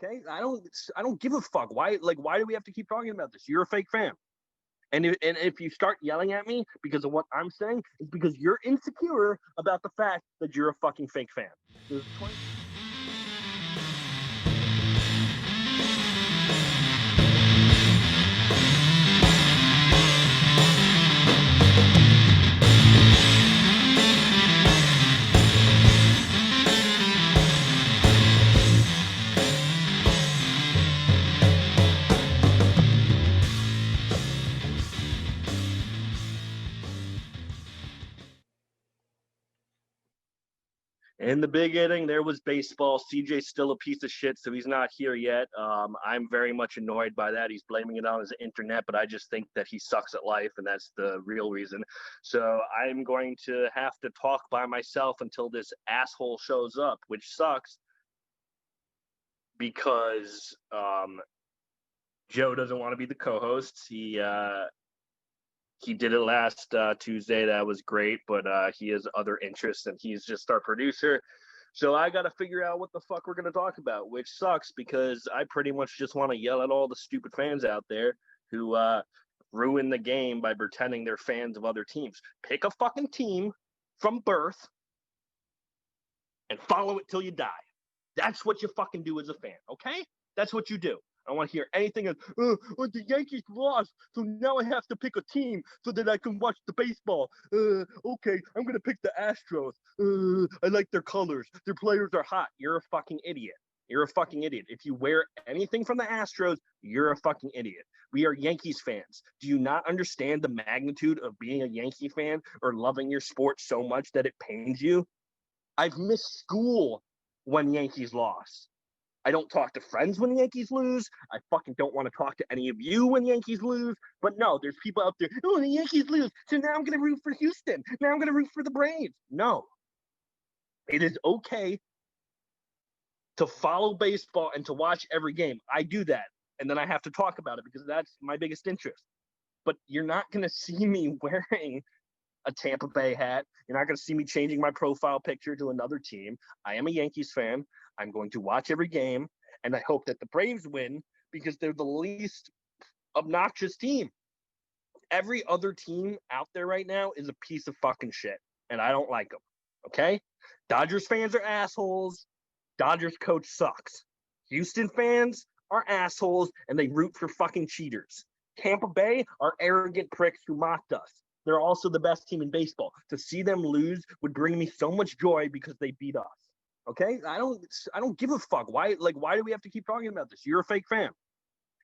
Okay, I don't give a fuck. Why do we have to keep talking about this? You're a fake fan. And if you start yelling at me because of what I'm saying, it's because you're insecure about the fact that you're a fucking fake fan. This is 20- In the big inning, there was baseball. CJ's still a piece of shit, so he's not here yet. I'm very much annoyed by that. He's blaming it on his internet, but I just think that he sucks at life, and that's the real reason. So I'm going to have to talk by myself until this asshole shows up, which sucks because Joe doesn't want to be the co-host. He did it last Tuesday. That was great, but he has other interests, and he's just our producer. So I got to figure out what the fuck we're going to talk about, which sucks because I pretty much just want to yell at all the stupid fans out there who ruin the game by pretending they're fans of other teams. Pick a fucking team from birth and follow it till you die. That's what you fucking do as a fan, okay? That's what you do. I don't want to hear anything of, the Yankees lost, so now I have to pick a team so that I can watch the baseball. Okay, I'm going to pick the Astros. I like their colors. Their players are hot. You're a fucking idiot. You're a fucking idiot. If you wear anything from the Astros, you're a fucking idiot. We are Yankees fans. Do you not understand the magnitude of being a Yankee fan or loving your sport so much that it pains you? I've missed school when Yankees lost. I don't talk to friends when the Yankees lose. I fucking don't want to talk to any of you when the Yankees lose. But no, there's people out there, the Yankees lose, so now I'm going to root for Houston. Now I'm going to root for the Braves. No. It is okay to follow baseball and to watch every game. I do that, and then I have to talk about it because that's my biggest interest. But you're not going to see me wearing a Tampa Bay hat. You're not going to see me changing my profile picture to another team. I am a Yankees fan. I'm going to watch every game, and I hope that the Braves win because they're the least obnoxious team. Every other team out there right now is a piece of fucking shit, and I don't like them, okay? Dodgers fans are assholes. Dodgers coach sucks. Houston fans are assholes, and they root for fucking cheaters. Tampa Bay are arrogant pricks who mocked us. They're also the best team in baseball. To see them lose would bring me so much joy because they beat us. Okay? I don't give a fuck. Why do we have to keep talking about this? You're a fake fan.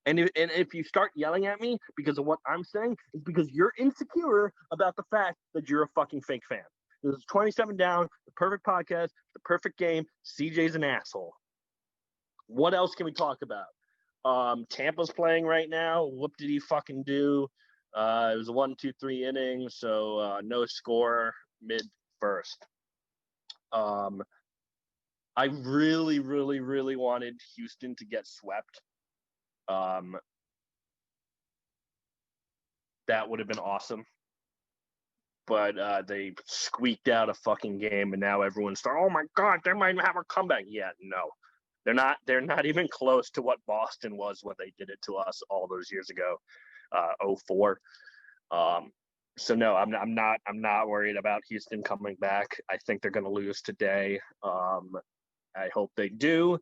And if you start yelling at me because of what I'm saying, it's because you're insecure about the fact that you're a fucking fake fan. This is 27 down, the perfect podcast, the perfect game. CJ's an asshole. What else can we talk about? Tampa's playing right now. What did he fucking do? It was a 1-2-3 inning, so no score mid first. I really, really, really wanted Houston to get swept. That would have been awesome. But they squeaked out a fucking game, and now everyone's starting, oh my God, they might have a comeback. Yeah, no. They're not even close to what Boston was when they did it to us all those years ago, 04. So no, I'm not worried about Houston coming back. I think they're going to lose today. I hope they do,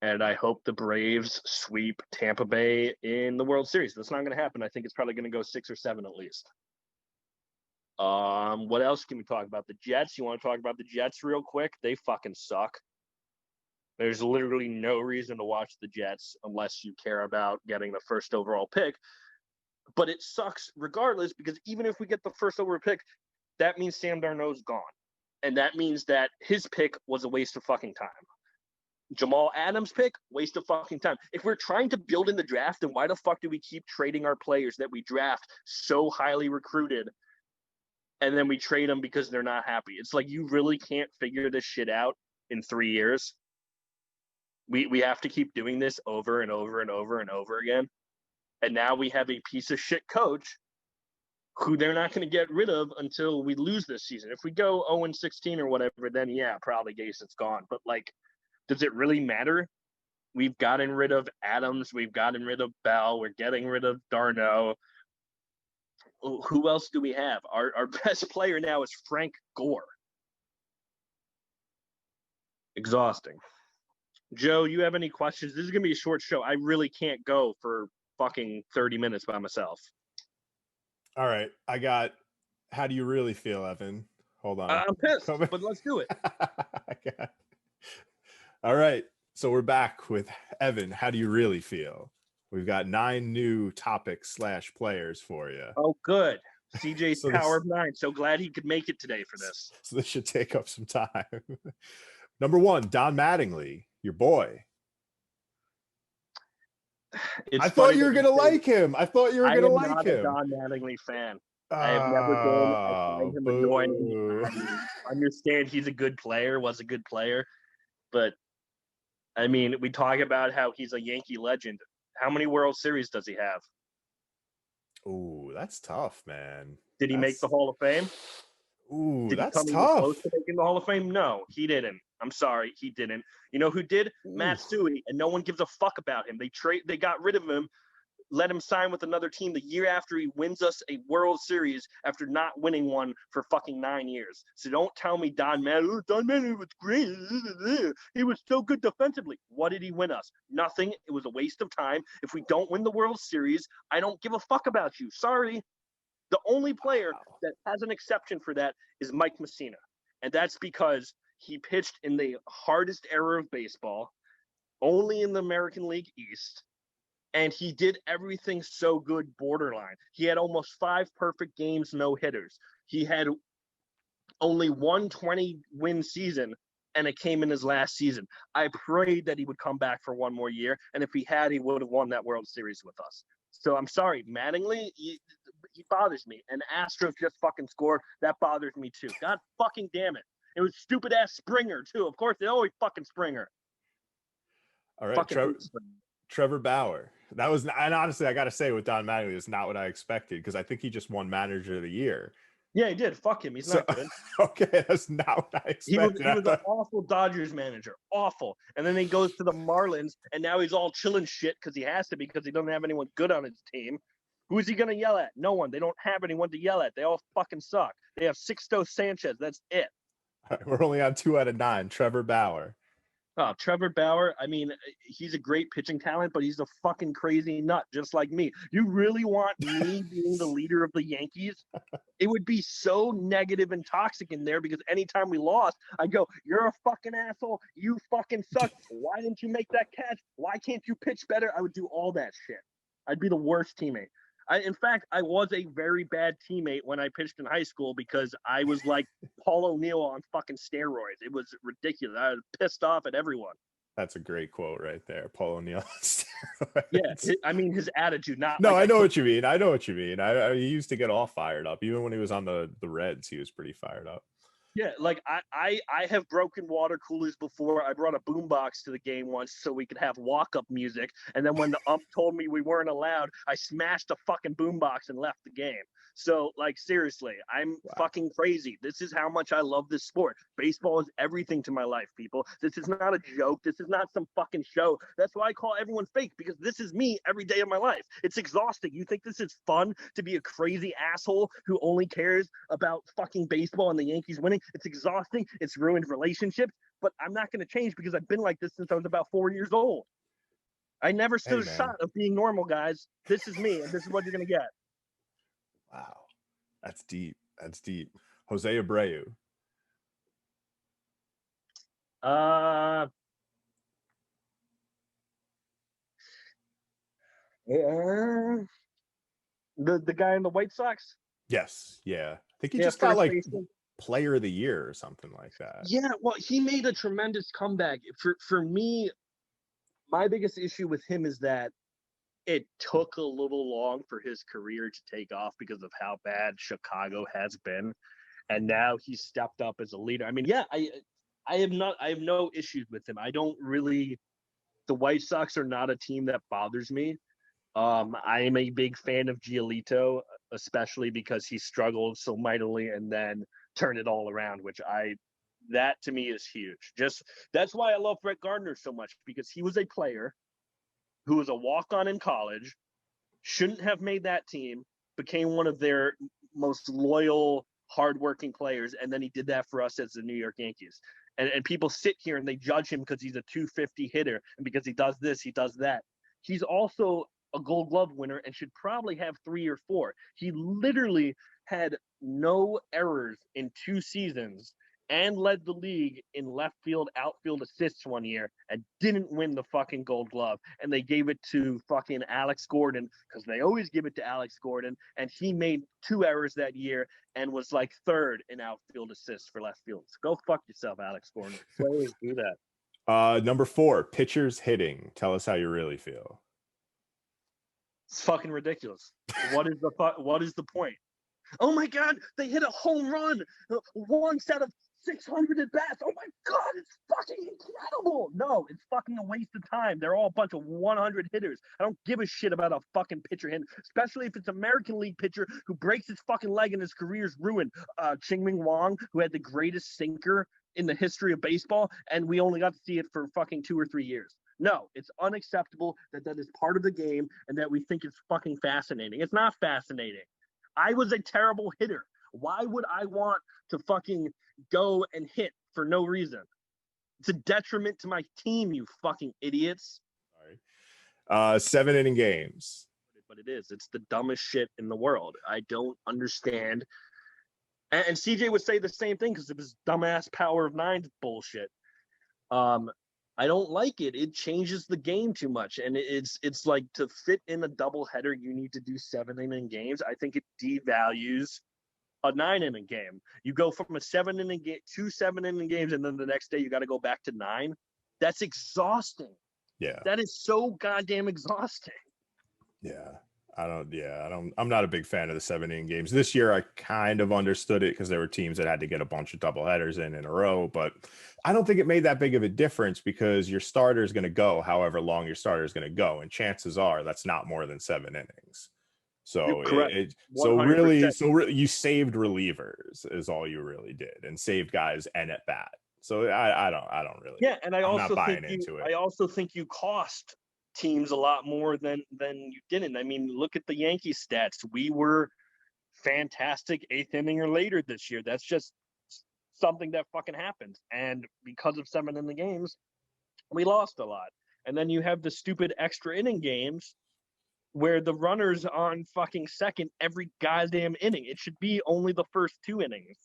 and I hope the Braves sweep Tampa Bay in the World Series. That's not going to happen. I think it's probably going to go 6 or 7 at least. What else can we talk about? The Jets. You want to talk about the Jets real quick? They fucking suck. There's literally no reason to watch the Jets unless you care about getting the first overall pick. But it sucks regardless because even if we get the first overall pick, that means Sam Darnold's gone. And that means that his pick was a waste of fucking time. Jamal Adams' pick, waste of fucking time. If we're trying to build in the draft, then why the fuck do we keep trading our players that we draft so highly recruited and then we trade them because they're not happy? It's like you really can't figure this shit out in 3 years. We have to keep doing this over and over and over and over again. And now we have a piece of shit coach who they're not going to get rid of until we lose this season. If we go 0-16 or whatever, then yeah, probably Gason's gone. But like, does it really matter? We've gotten rid of Adams. We've gotten rid of Bell. We're getting rid of Darno. Who else do we have? Our best player now is Frank Gore. Exhausting. Joe, you have any questions? This is going to be a short show. I really can't go for fucking 30 minutes by myself. All right. I got, how do you really feel, Evan? Hold on. I'm pissed, but let's do it. All right. So we're back with Evan. How do you really feel? We've got 9 new topics / players for you. Oh, good. CJ's so power of 9. So glad he could make it today for this. So this should take up some time. Number 1, Don Mattingly, your boy. I thought you were going to like him. I thought you were going to like him. I'm not a Don Mattingly fan. I have never been. I find him annoying. I understand he's a good player, was a good player. But, I mean, we talk about how he's a Yankee legend. How many World Series does he have? Ooh, that's tough, man. Did he make the Hall of Fame? Ooh, Did that's he tough. Close to making the Hall of Fame? No, he didn't. I'm sorry, he didn't. You know who did? Ooh. Matsui, and no one gives a fuck about him. They got rid of him, let him sign with another team the year after he wins us a World Series after not winning one for fucking 9 years. So don't tell me Don Mattingly was great. He was so good defensively. What did he win us? Nothing. It was a waste of time. If we don't win the World Series, I don't give a fuck about you. Sorry. The only player that has an exception for that is Mike Mussina. And that's because he pitched in the hardest era of baseball, only in the American League East. And he did everything so good borderline. He had almost 5 perfect games, no hitters. He had only 1 20-win season, and it came in his last season. I prayed that he would come back for one more year, and if he had, he would have won that World Series with us. So I'm sorry, Mattingly, he bothers me. And Astros just fucking scored. That bothers me too. God fucking damn it. It was stupid-ass Springer, too. Of course, they always fucking Springer. All right, Trevor Bauer. That was, and honestly, I got to say, with Don Mattingly, it's not what I expected because I think he just won Manager of the Year. Yeah, he did. Fuck him. He's not good. Okay, that's not what I expected. He was an awful Dodgers manager. Awful. And then he goes to the Marlins, and now he's all chilling shit because he has to because he doesn't have anyone good on his team. Who is he going to yell at? No one. They don't have anyone to yell at. They all fucking suck. They have Sixto Sanchez. That's it. All right, we're only on 2 out of 9. Trevor Bauer. Oh, Trevor Bauer, I mean, he's a great pitching talent, but he's a fucking crazy nut, just like me. You really want me being the leader of the Yankees? It would be so negative and toxic in there because anytime we lost, I'd go, you're a fucking asshole. You fucking suck. Why didn't you make that catch? Why can't you pitch better? I would do all that shit. I'd be the worst teammate. In fact, I was a very bad teammate when I pitched in high school because I was like Paul O'Neill on fucking steroids. It was ridiculous. I was pissed off at everyone. That's a great quote right there. Paul O'Neill on steroids. Yeah, I mean, his attitude. Not. No, I know what you mean. I know what you mean. He used to get all fired up. Even when he was on the Reds, he was pretty fired up. Yeah, like I have broken water coolers before. I brought a boombox to the game once so we could have walk-up music. And then when the ump told me we weren't allowed, I smashed the fucking boombox and left the game. So, like, seriously, I'm fucking crazy. This is how much I love this sport. Baseball is everything to my life, people. This is not a joke. This is not some fucking show. That's why I call everyone fake, because this is me every day of my life. It's exhausting. You think this is fun to be a crazy asshole who only cares about fucking baseball and the Yankees winning? It's exhausting. It's ruined relationships. But I'm not going to change because I've been like this since I was about 4 years old. I never stood a shot of being normal, guys. This is me, and this is what you're going to get. Wow. That's deep. That's deep. Jose Abreu. The guy in the White Sox? Yes. Yeah. I think he just got like Player of the Year or something like that. Yeah, well, he made a tremendous comeback. For me, my biggest issue with him is that it took a little long for his career to take off because of how bad Chicago has been. And now he's stepped up as a leader. I mean, yeah, I have no issues with him. I don't really, the White Sox are not a team that bothers me. I am a big fan of Giolito, especially because he struggled so mightily and then turned it all around, which I That to me is huge. That's why I love Brett Gardner so much, because he was a player who was a walk-on in college, shouldn't have made that team, became one of their most loyal, hardworking players, and then he did that for us as the New York Yankees. And people sit here and they judge him because he's a 250 hitter and because he does this, he does that. He's also a Gold Glove winner and should probably have 3 or 4. He literally had no errors in 2 seasons and led the league in left field, outfield assists one year and didn't win the fucking Gold Glove. And they gave it to fucking Alex Gordon, because they always give it to Alex Gordon. And he made 2 errors that year and was like 3rd in outfield assists for left field. So go fuck yourself, Alex Gordon. I always do that. Number 4, pitchers hitting. Tell us how you really feel. It's fucking ridiculous. What is the point? Oh my God, they hit a home run once out of 600 at bats. Oh my God, it's fucking incredible. No, it's fucking a waste of time. They're all a bunch of 100 hitters. I don't give a shit about a fucking pitcher hitting, especially if it's American League pitcher who breaks his fucking leg and his career's ruined. Ching-Ming Wong, who had the greatest sinker in the history of baseball, and we only got to see it for fucking 2 or 3 years. No, it's unacceptable that is part of the game and that we think it's fucking fascinating. It's not fascinating. I was a terrible hitter. Why would I want to fucking go and hit for no reason? It's a detriment to my team, you fucking idiots. Sorry. 7-inning games. But it is. It's the dumbest shit in the world. I don't understand. And CJ would say the same thing because of his dumbass power of 9 bullshit. I don't like it. It changes the game too much. And it's like, to fit in a doubleheader, you need to do 7-inning games. I think it devalues a 9-inning game. You go from a 7-inning game, 2 7-inning games, and then the next day you got to go back to 9. That's exhausting. Yeah. That is so goddamn exhausting. Yeah. I'm not a big fan of the 7-inning games. This year, I kind of understood it because there were teams that had to get a bunch of doubleheaders in a row, but I don't think it made that big of a difference because your starter is going to go however long your starter is going to go, and chances are that's not more than 7 innings. So really, you saved relievers is all you really did, and saved guys and at bat. So I don't really. Yeah, and I'm not buying into it. I also think you cost teams a lot more than you didn't. I mean, look at the Yankees stats. We were fantastic 8th inning or later this year. That's just something that fucking happens. And because of 7 in the games, we lost a lot. And then you have the stupid extra inning games where the runner's on fucking second every goddamn inning. It should be only the first 2 innings.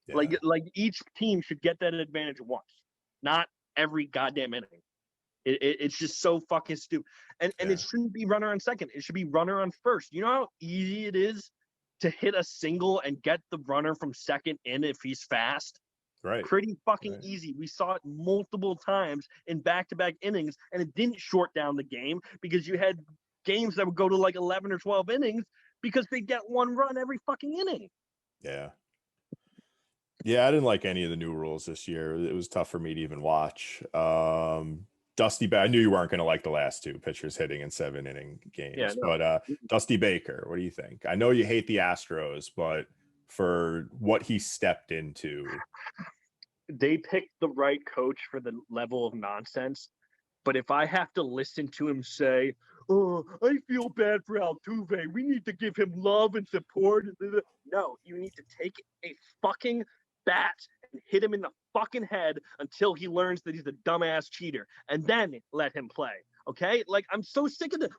Yeah. Like each team should get that advantage once, not every goddamn inning. It's just so fucking stupid. And it shouldn't be runner on second. It should be runner on first. You know how easy it is to hit a single and get the runner from second in if he's fast? Right. Pretty fucking easy. We saw it multiple times in back-to-back innings, and it didn't short down the game because you had games that would go to like 11 or 12 innings because they get 1 run every fucking inning. Yeah. Yeah, I didn't like any of the new rules this year. It was tough for me to even watch. Dusty, I knew you weren't going to like the last 2 pitchers hitting in 7-inning games. Yeah, no. But Dusty Baker, what do you think? I know you hate the Astros, but for what he stepped into, they picked the right coach for the level of nonsense. But if I have to listen to him say, "Oh, I feel bad for Altuve. We need to give him love and support," no, you need to take a fucking bat and hit him in the fucking head until he learns that he's a dumbass cheater, and then let him play. Okay? Like, I'm so sick of this.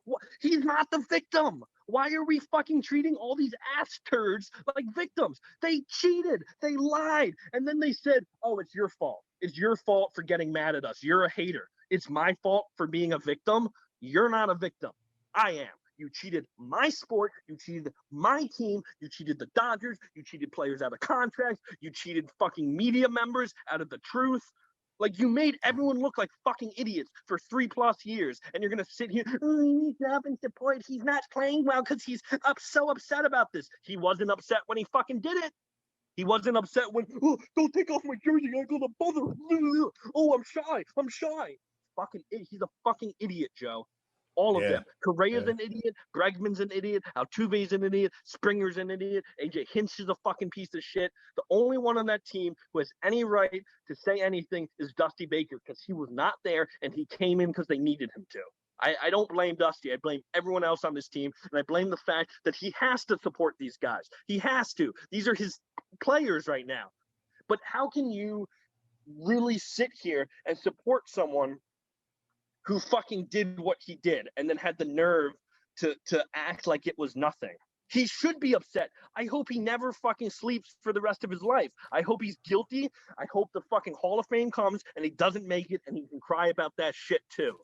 He's not the victim. Why are we fucking treating all these ass turds like victims? They cheated. They lied. And then they said, "Oh, it's your fault. It's your fault for getting mad at us. You're a hater. It's my fault for being a victim." You're not a victim. I am. You cheated my sport. You cheated my team. You cheated the Dodgers. You cheated players out of contracts. You cheated fucking media members out of the truth. Like, you made everyone look like fucking idiots for 3+ years. And you're going to sit here, "Oh, he needs love and support. He's not playing well because he's so upset about this." He wasn't upset when he fucking did it. He wasn't upset when, "Oh, don't take off my jersey. I'm going to bother. Oh, I'm shy. He's a fucking idiot, Joe. All of Yeah. them. Correa's Yeah. an idiot. Bregman's an idiot. Altuve's an idiot. Springer's an idiot. AJ Hinch is a fucking piece of shit. The only one on that team who has any right to say anything is Dusty Baker because he was not there and he came in because they needed him to. I don't blame Dusty. I blame everyone else on this team, and I blame the fact that he has to support these guys. He has to. These are his players right now. But how can you really sit here and support someone who fucking did what he did and then had the nerve to act like it was nothing? He should be upset. I hope he never fucking sleeps for the rest of his life. I hope he's guilty. I hope the fucking Hall of Fame comes and he doesn't make it and he can cry about that shit too.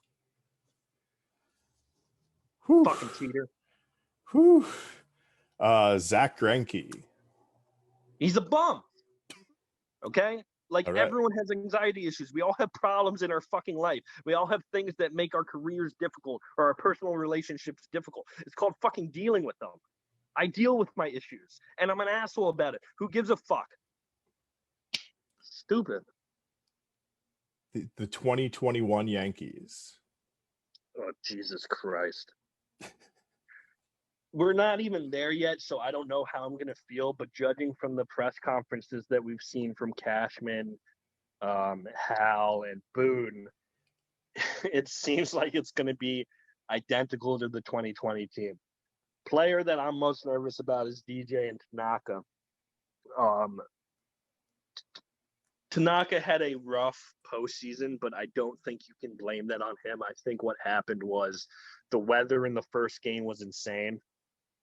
Whew. Fucking cheater. Whew. Zach Greinke. He's a bum. Okay? Like, All right. everyone has anxiety issues. We all have problems in our fucking life. We all have things that make our careers difficult or our personal relationships difficult. It's called fucking dealing with them. I deal with my issues, and I'm an asshole about it. Who gives a fuck? Stupid. The 2021 Yankees. Oh, Jesus Christ. We're not even there yet, so I don't know how I'm going to feel, but judging from the press conferences that we've seen from Cashman, Hal, and Boone, it seems like it's going to be identical to the 2020 team. Player that I'm most nervous about is DJ and Tanaka. Tanaka had a rough postseason, but I don't think you can blame that on him. I think what happened was the weather in the first game was insane,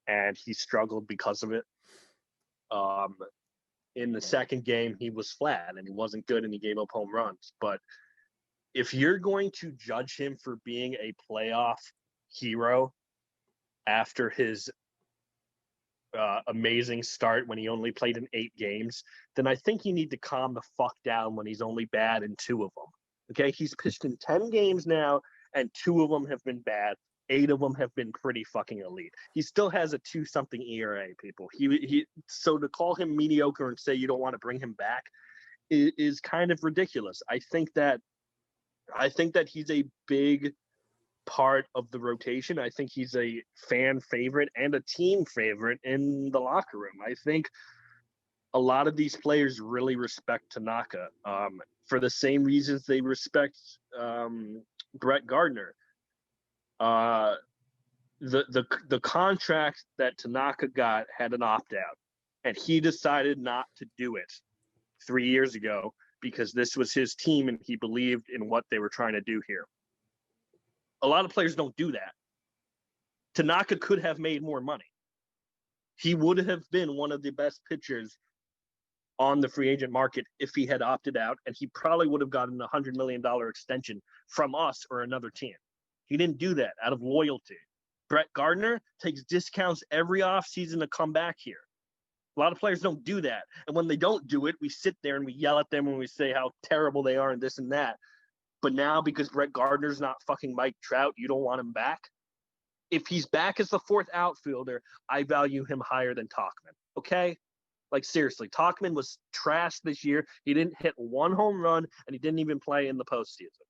and he struggled because of it. In the second game, he was flat, and he wasn't good, and he gave up home runs. But if you're going to judge him for being a playoff hero after his amazing start when he only played in 8 games, then I think you need to calm the fuck down when he's only bad in 2 of them. Okay, he's pitched in 10 games now, and 2 of them have been bad. 8 of them have been pretty fucking elite. He still has a 2-something ERA, people. So to call him mediocre and say you don't want to bring him back is kind of ridiculous. I think that he's a big part of the rotation. I think he's a fan favorite and a team favorite in the locker room. I think a lot of these players really respect Tanaka for the same reasons they respect Brett Gardner. The contract that Tanaka got had an opt-out, and he decided not to do it 3 years ago because this was his team and he believed in what they were trying to do here. A lot of players don't do that. Tanaka could have made more money. He would have been one of the best pitchers on the free agent market if he had opted out, and he probably would have gotten a $100 million extension from us or another team. He didn't do that out of loyalty. Brett Gardner takes discounts every offseason to come back here. A lot of players don't do that. And when they don't do it, we sit there and we yell at them and we say how terrible they are and this and that. But now, because Brett Gardner's not fucking Mike Trout, you don't want him back? If he's back as the 4th outfielder, I value him higher than Tauchman, okay? Like, seriously, Tauchman was trash this year. He didn't hit 1 home run, and he didn't even play in the postseason.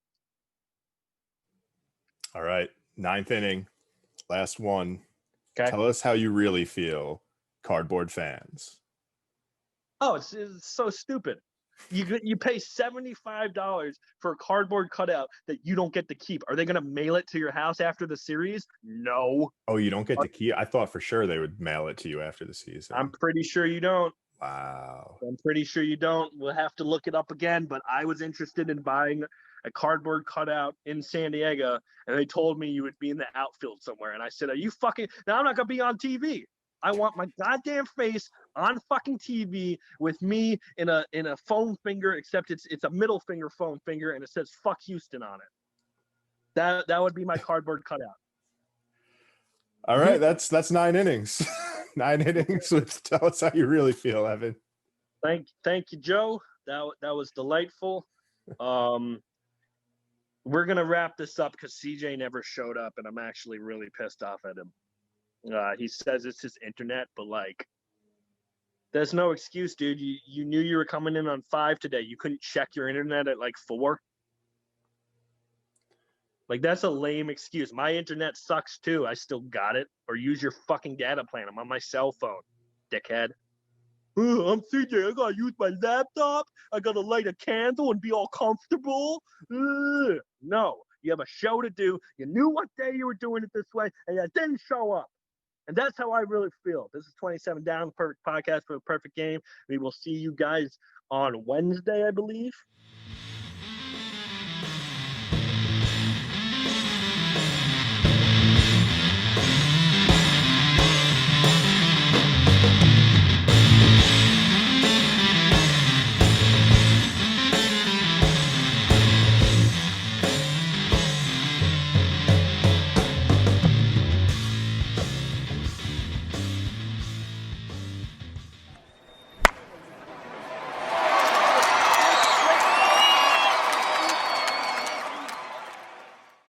All right, 9th inning, last one. Okay. Tell us how you really feel, cardboard fans. Oh, it's so stupid. You pay $75 for a cardboard cutout that you don't get to keep. Are they going to mail it to your house after the series? No. Oh, you don't get to keep? I thought for sure they would mail it to you after the season. I'm pretty sure you don't. Wow. I'm pretty sure you don't. We'll have to look it up again, but I was interested in buying a cardboard cutout in San Diego, and they told me you would be in the outfield somewhere. And I said, are you fucking – now I'm not going to be on TV. I want my goddamn face on fucking TV with me in a foam finger, except it's a middle finger foam finger, and it says "fuck Houston" on it. That would be my cardboard cutout. All right, that's 9 innings. 9 innings. Tell us how you really feel, Evan. Thank you, Joe. That was delightful. We're gonna wrap this up because CJ never showed up, and I'm actually really pissed off at him. He says it's his internet, but like, there's no excuse, dude. You knew you were coming in on 5 today. You couldn't check your internet at like 4. Like, that's a lame excuse. My internet sucks too. I still got it. Or use your fucking data plan. I'm on my cell phone, dickhead. I'm CJ. I gotta use my laptop. I gotta light a candle and be all comfortable. No, you have a show to do. You knew what day you were doing it this way, and you didn't show up. And that's how I really feel. This is 27 Down, the perfect podcast for the perfect game. We will see you guys on Wednesday, I believe.